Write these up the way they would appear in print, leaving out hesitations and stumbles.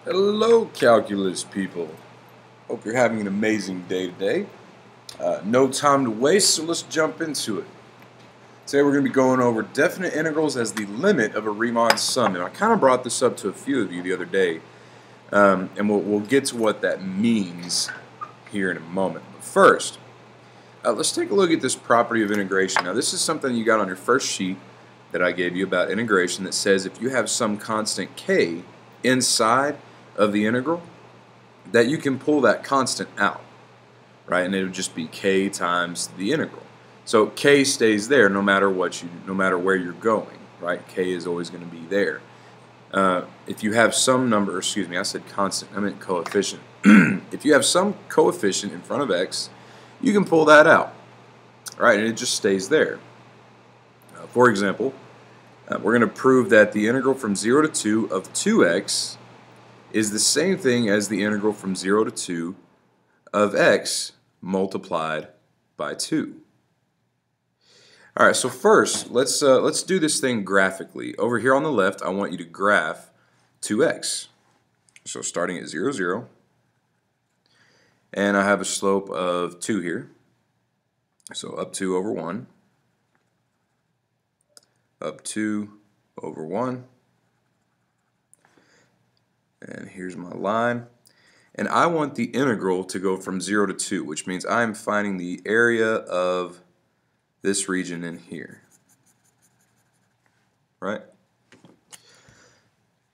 Hello, calculus people. Hope you're having an amazing day today. No time to waste, so let's jump into it. Today we're going to be going over definite integrals as the limit of a Riemann sum. And I kind of brought this up to a few of you the other day, and we'll get to what that means here in a moment. But first, let's take a look at this property of integration. Now this is something you got on your first sheet that I gave you about integration that says if you have some constant k inside of the integral, that you can pull that constant out, right? And it would just be k times the integral. So k stays there no matter no matter where you're going, right? K is always going to be there. If you have some number, excuse me, I said constant, I meant coefficient. If you have some coefficient in front of x, you can pull that out, right? And it just stays there. For example, we're going to prove that the integral from 0 to 2 of 2x is the same thing as the integral from 0 to 2 of x multiplied by 2. Alright, so first, let's do this thing graphically. Over here on the left, I want you to graph 2x. So starting at 0, 0, and I have a slope of 2 here. So up 2 over 1, up 2 over 1, and here's my line. And I want the integral to go from 0 to 2, which means I'm finding the area of this region in here, right?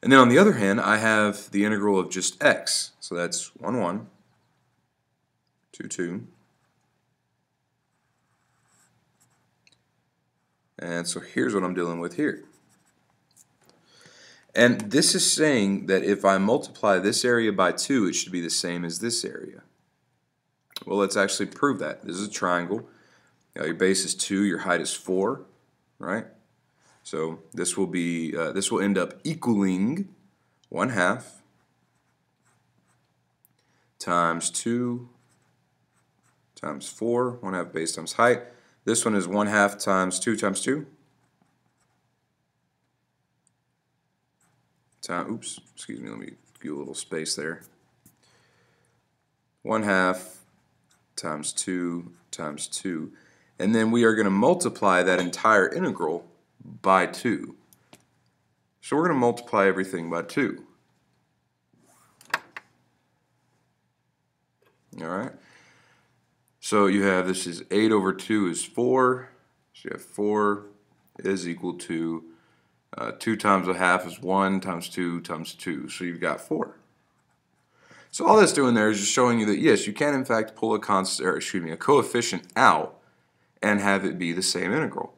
And then on the other hand, I have the integral of just x. So that's 1, 1, 2, 2. And so here's what I'm dealing with here. And this is saying that if I multiply this area by 2, it should be the same as this area. Well, let's actually prove that. This is a triangle. Now, your base is 2, your height is 4, right? So this will be this will end up equaling 1/2 times 2 times 4, 1/2 base times height. This one is 1/2 times 2 times 2. Oops, excuse me, let me give you a little space there. 1/2 times 2 times 2. And then we are going to multiply that entire integral by 2. So we're going to multiply everything by 2. Alright. So you have, this is 8 over 2 is 4. So you have 4 is equal to 2 times 1/2 is 1 times 2 times 2. So you've got 4. So all that's doing there is just showing you that yes, you can in fact pull a coefficient out and have it be the same integral.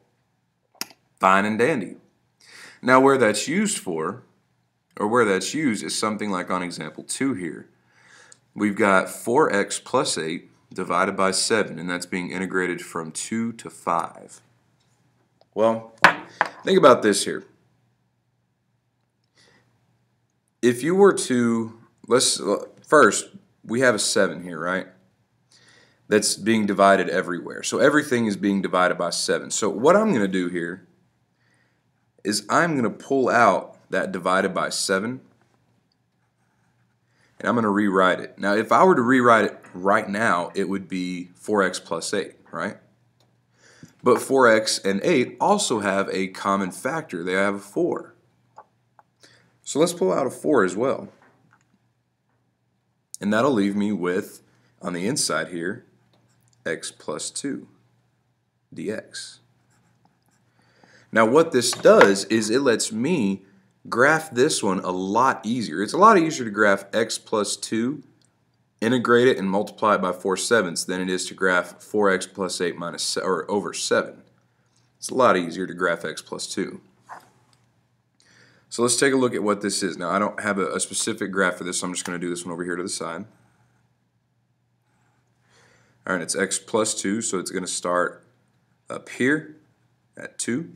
Fine and dandy. Now where that's used for, or where that's used is something like on example 2 here. We've got 4x plus 8 divided by 7, and that's being integrated from 2 to 5. Well, think about this here. If you were to, first, we have a 7 here, right? That's being divided everywhere. So everything is being divided by 7. So what I'm going to do here is I'm going to pull out that divided by 7, and I'm going to rewrite it. Now, if I were to rewrite it right now, it would be 4x plus 8, right? But 4x and 8 also have a common factor. They have a 4. So let's pull out a 4 as well. And that'll leave me with, on the inside here, x plus 2 dx. Now what this does is it lets me graph this one a lot easier. It's a lot easier to graph x plus 2, integrate it, and multiply it by 4/7 than it is to graph 4x plus 8 minus or over 7. It's a lot easier to graph x plus 2. So let's take a look at what this is. Now I don't have a specific graph for this, so I'm just going to do this one over here to the side. Alright, it's x plus 2, so it's going to start up here at 2.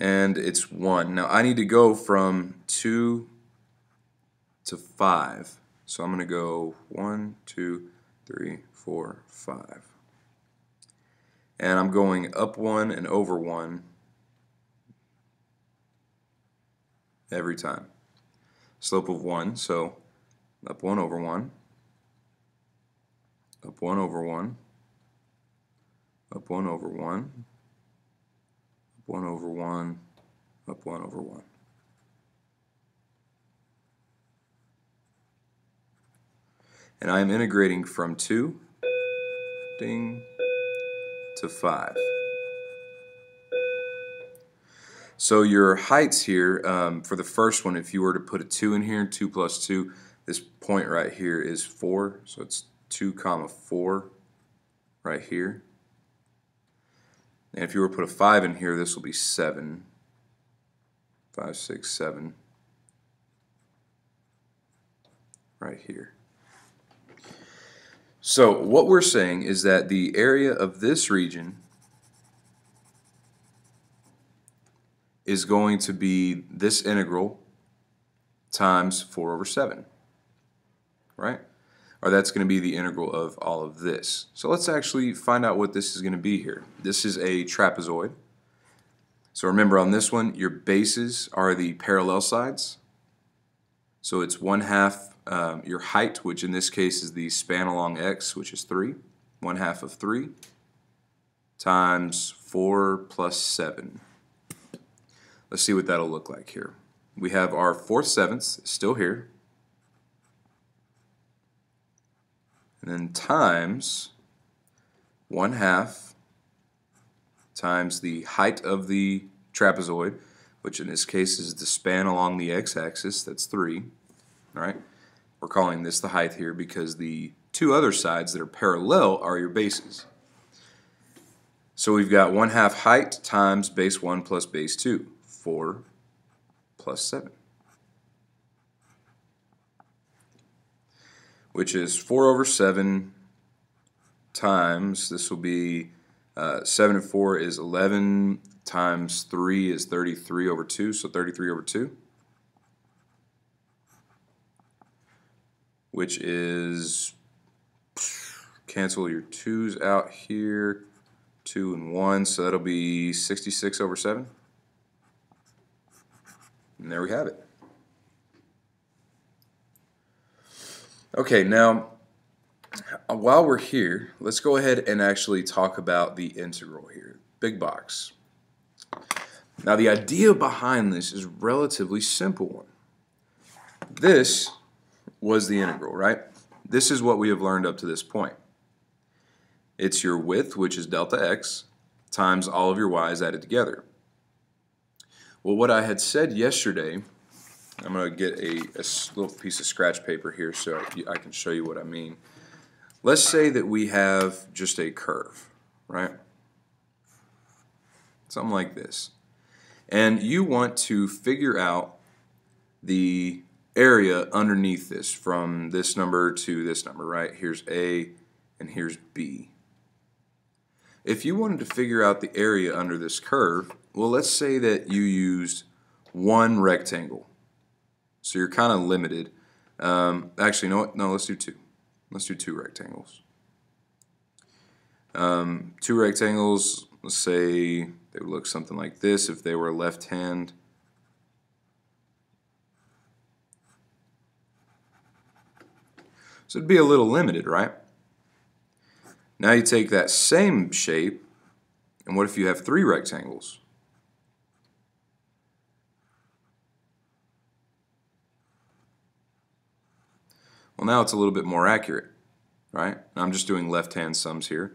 And it's 1. Now I need to go from 2 to 5. So I'm going to go 1, 2, 3, 4, 5. And I'm going up 1 and over 1 every time. slope of 1, so up 1 over 1, up 1 over 1, up 1 over 1, up 1 over 1, up 1 over 1. And I am integrating from 2 ding, to 5. So your heights here, for the first one, if you were to put a 2 in here, 2 plus 2, this point right here is 4, so it's 2 comma 4 right here. And if you were to put a 5 in here, this will be 7. 5, 6, 7 right here. So what we're saying is that the area of this region is going to be this integral times 4 over 7, right? Or that's going to be the integral of all of this. So let's actually find out what this is going to be here. This is a trapezoid. So remember, on this one, your bases are the parallel sides. So it's 1/2 your height, which in this case is the span along x, which is 3. 1/2 of 3 times 4 plus 7. Let's see what that'll look like here. We have our 4/7 still here. And then times 1/2 times the height of the trapezoid, which in this case is the span along the x-axis, that's 3. All right? We're calling this the height here because the two other sides that are parallel are your bases. So we've got 1/2 height times base 1 plus base 2, 4 plus 7, which is 4 over 7 times, this will be 7 and 4 is 11 times 3 is 33 over 2, so 33 over 2, which is, cancel your 2's out here, 2 and 1, so that'll be 66 over 7. And there we have it. Okay, now while we're here, let's go ahead and actually talk about the integral here. Big box. Now the idea behind this is a relatively simple one. This was the integral, right? This is what we have learned up to this point. It's your width, which is delta x, times all of your y's added together. Well, what I had said yesterday, I'm going to get a little piece of scratch paper here so I can show you what I mean. Let's say that we have just a curve, right? Something like this. And you want to figure out the area underneath this from this number to this number, right? Here's A and here's B. If you wanted to figure out the area under this curve, well, let's say that you used one rectangle. So you're kind of limited. Actually, you know what? No, let's do 2. Let's do 2 rectangles. 2 rectangles, let's say they would look something like this if they were left hand. So it'd be a little limited, right? Now you take that same shape, and what if you have 3 rectangles? Well, now it's a little bit more accurate, right? I'm just doing left-hand sums here.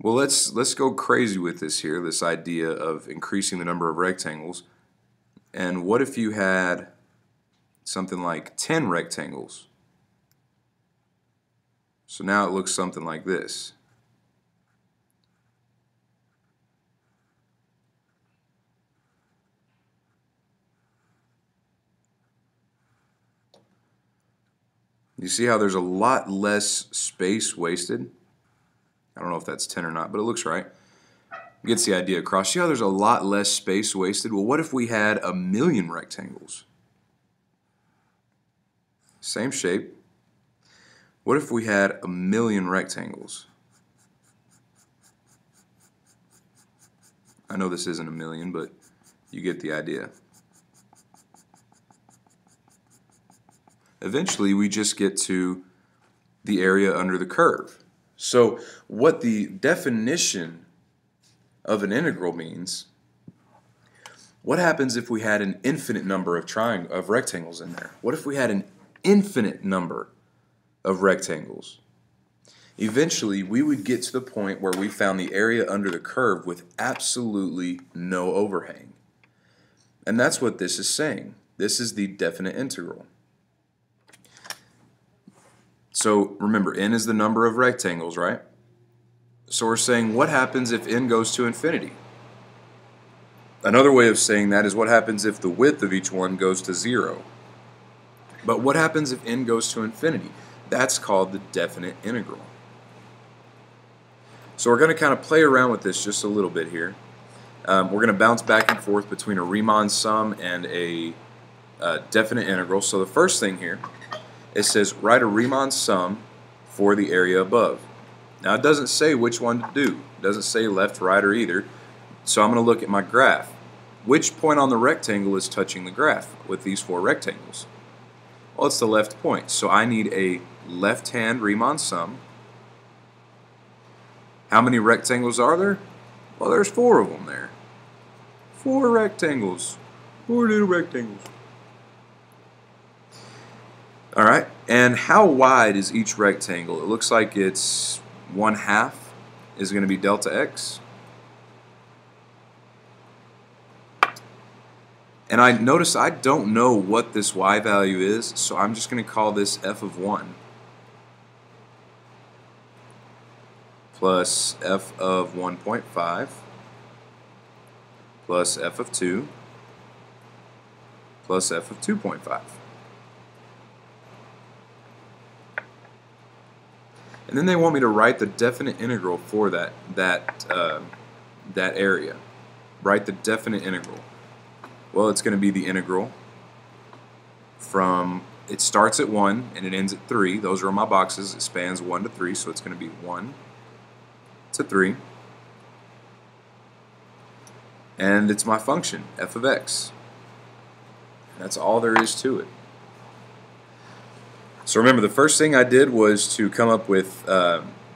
Well, let's go crazy with this here, this idea of increasing the number of rectangles. And what if you had something like 10 rectangles? So now it looks something like this. You see how there's a lot less space wasted? I don't know if that's 10 or not, but it looks right. Gets the idea across. See how there's a lot less space wasted? Well, what if we had 1,000,000 rectangles? Same shape. What if we had 1,000,000 rectangles? I know this isn't 1,000,000, but you get the idea. eventually we just get to the area under the curve. So what the definition of an integral means, what happens if we had an infinite number of rectangles in there? What if we had an infinite number of rectangles? Eventually, we would get to the point where we found the area under the curve with absolutely no overhang. And that's what this is saying. This is the definite integral. So remember, n is the number of rectangles, right? So we're saying, what happens if n goes to infinity? Another way of saying that is what happens if the width of each one goes to 0. But what happens if n goes to infinity? That's called the definite integral. So we're going to kind of play around with this just a little bit here. We're going to bounce back and forth between a Riemann sum and a definite integral. So the first thing here, it says write a Riemann sum for the area above. Now it doesn't say which one to do. It doesn't say left, right, or either. So I'm going to look at my graph. Which point on the rectangle is touching the graph with these 4 rectangles? Well, it's the left point. So I need a left-hand Riemann sum. How many rectangles are there? Well, there's 4 of them there. 4 rectangles. 4 little rectangles. Alright, and how wide is each rectangle? It looks like it's 1/2 is going to be delta x. And I notice I don't know what this y value is, so I'm just going to call this f of 1 plus f of 1.5 plus f of 2 plus f of 2.5. And then they want me to write the definite integral for that area. Write the definite integral. Well, it's going to be the integral from, it starts at 1 and it ends at 3. Those are my boxes. It spans 1 to 3, so it's going to be 1 to 3. And it's my function, f of x. That's all there is to it. So remember, the first thing I did was to come up with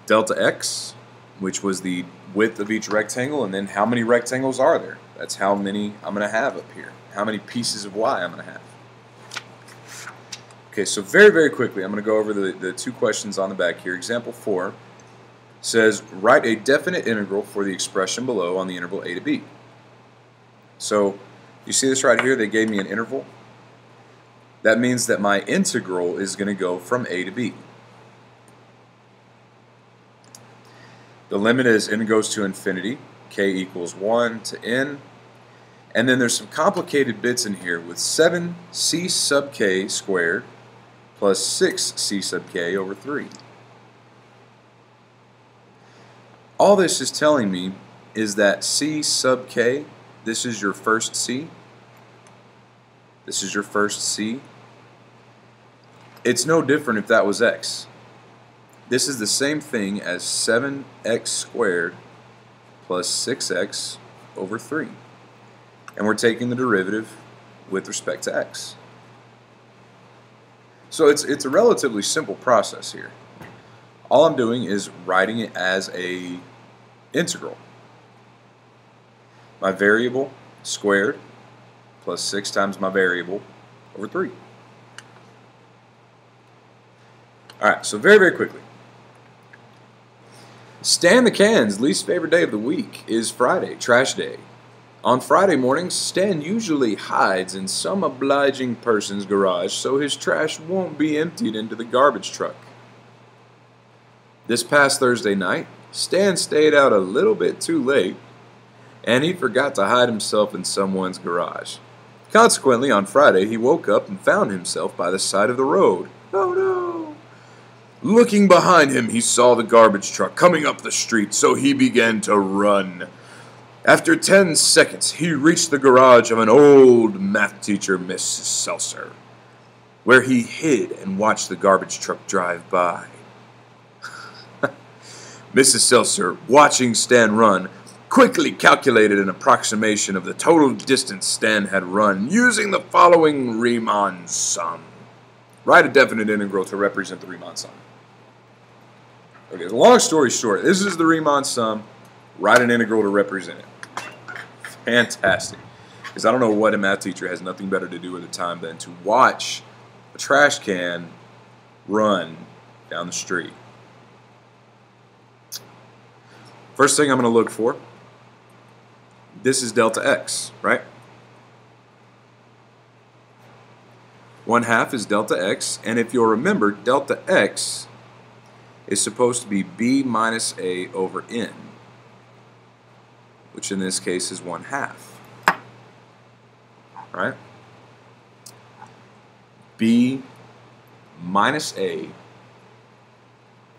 delta x, which was the width of each rectangle, and then how many rectangles are there? That's how many I'm going to have up here. How many pieces of y I'm going to have. Okay, so very, very quickly, I'm going to go over the 2 questions on the back here. Example 4 says, write a definite integral for the expression below on the interval a to b. So you see this right here? They gave me an interval. That means that my integral is going to go from a to b. The limit is n goes to infinity, k equals 1 to n. And then there's some complicated bits in here with 7c sub k squared plus 6c sub k over 3. All this is telling me is that c sub k, this is your first c. This is your first c. It's no different if that was x. This is the same thing as 7x squared plus 6x over 3. And we're taking the derivative with respect to x. So it's a relatively simple process here. All I'm doing is writing it as a integral. My variable squared plus 6 times my variable over 3. Alright, so very, very quickly. Stan the Can's least favorite day of the week is Friday, trash day. On Friday mornings, Stan usually hides in some obliging person's garage so his trash won't be emptied into the garbage truck. This past Thursday night, Stan stayed out a little bit too late, and he forgot to hide himself in someone's garage. Consequently, on Friday, he woke up and found himself by the side of the road. Oh no! Looking behind him, he saw the garbage truck coming up the street, so he began to run. After 10 seconds, he reached the garage of an old math teacher, Mrs. Seltzer, where he hid and watched the garbage truck drive by. Mrs. Seltzer, watching Stan run, quickly calculated an approximation of the total distance Stan had run using the following Riemann sum. Write a definite integral to represent the Riemann sum. Okay, long story short, this is the Riemann sum. Write an integral to represent it. Fantastic. Because I don't know what a math teacher has nothing better to do at the time than to watch a trash can run down the street. First thing I'm going to look for, this is delta x, right? 1/2 is delta x, and if you'll remember, delta x is supposed to be b minus a over n, which in this case is 1/2, right? b minus a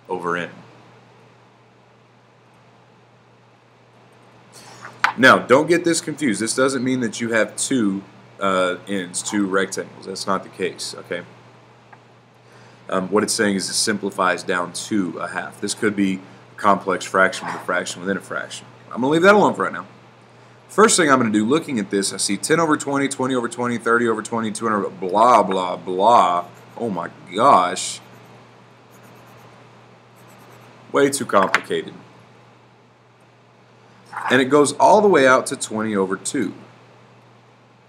over n. Now, don't get this confused. This doesn't mean that you have two ends, two rectangles. That's not the case, okay? What it's saying is it simplifies down to 1/2. This could be a complex fraction with a fraction within a fraction. I'm going to leave that alone for right now. First thing I'm going to do, looking at this, I see 10 over 20, 20 over 20, 30 over 20, 200, blah, blah, blah. Oh my gosh. Way too complicated. And it goes all the way out to 20 over 2.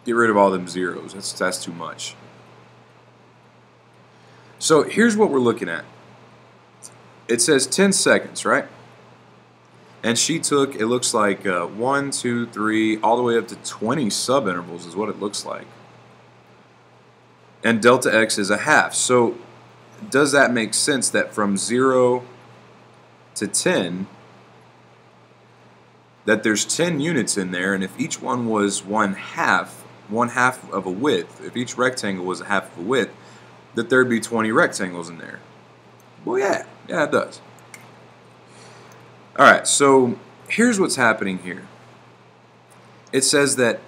Get rid of all them zeros. That's too much. So here's what we're looking at. It says 10 seconds, right? And she took, it looks like 1, 2, 3, all the way up to 20 subintervals is what it looks like. And delta x is 1/2. So does that make sense that from 0 to 10, that there's 10 units in there, and if each one was 1/2 of a width, if each rectangle was 1/2 of a width, that there'd be 20 rectangles in there? Well, yeah, it does. Alright, so here's what's happening here. It says that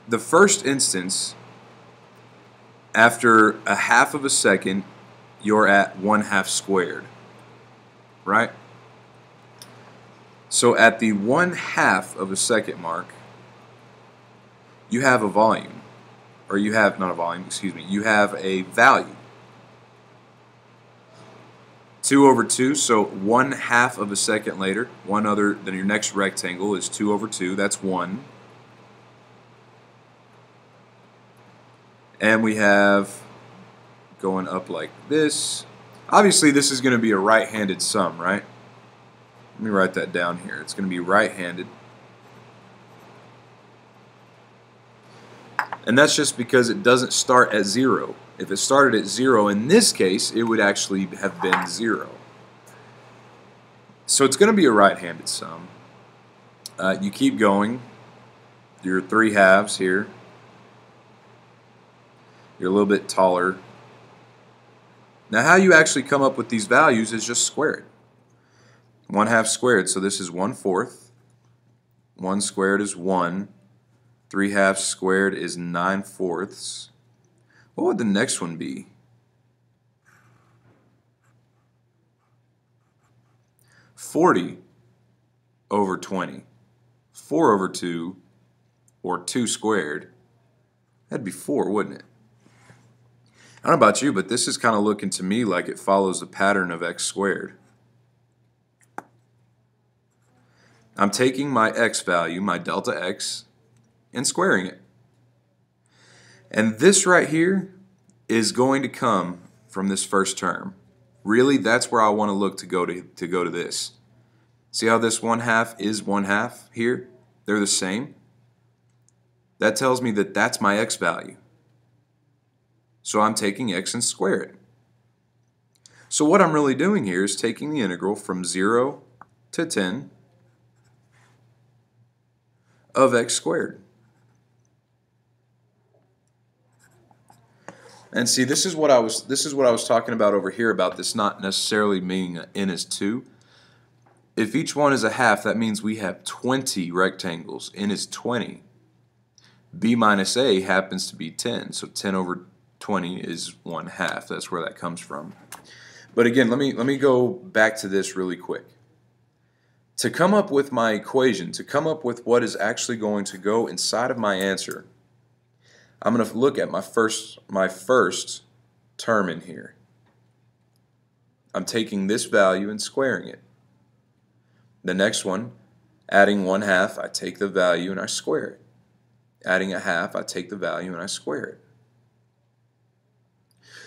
the first instance, after 1/2 of a second, you're at 1/2 squared, right? So at the 1/2 of a second mark, you have a volume, or you have, not a volume, excuse me, you have a value. 2 over 2, so 1/2 of a second later, one other than your next rectangle is 2 over 2, that's 1. And we have going up like this. Obviously this is going to be a right-handed sum, right? Let me write that down here. It's going to be right-handed. And that's just because it doesn't start at 0. If it started at 0, in this case, it would actually have been 0. So it's going to be a right-handed sum. You keep going. Your 3/2 here. You're a little bit taller. Now how you actually come up with these values is just square it. 1/2 squared, so this is 1/4. 1 squared is 1. 3/2 squared is 9/4. What would the next one be? 40 over 20. 4 over 2, or 2 squared. That'd be 4, wouldn't it? I don't know about you, but this is kind of looking to me like it follows the pattern of x squared. I'm taking my x value, my delta x, and squaring it. And this right here is going to come from this first term. Really, that's where I want to look to go to this. See how this 1/2 is 1/2 here? They're the same. That tells me that that's my x value. So I'm taking x and square it. So what I'm really doing here is taking the integral from 0 to 10 of x squared. And see, this is what I was talking about over here, about this not necessarily meaning n is 2. If each one is 1/2, that means we have 20 rectangles. N is 20. B minus a happens to be 10, so 10 over 20 is 1/2. That's where that comes from. But again, let me go back to this really quick. To come up with my equation, to come up with what is actually going to go inside of my answer, I'm going to look at my first term in here. I'm taking this value and squaring it. The next one, adding 1/2, I take the value and I square it. Adding 1/2, I take the value and I square it.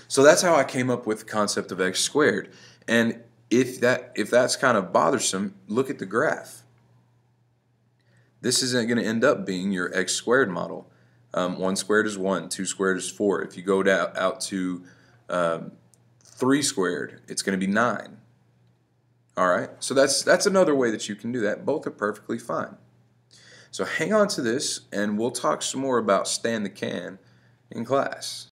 So that's how I came up with the concept of x squared. And if that's kind of bothersome, look at the graph. This isn't going to end up being your x squared model. 1 squared is 1, 2 squared is 4. If you go out to 3 squared, it's going to be 9. Alright, so that's another way that you can do that. Both are perfectly fine. So hang on to this, and we'll talk some more about stand the can in class.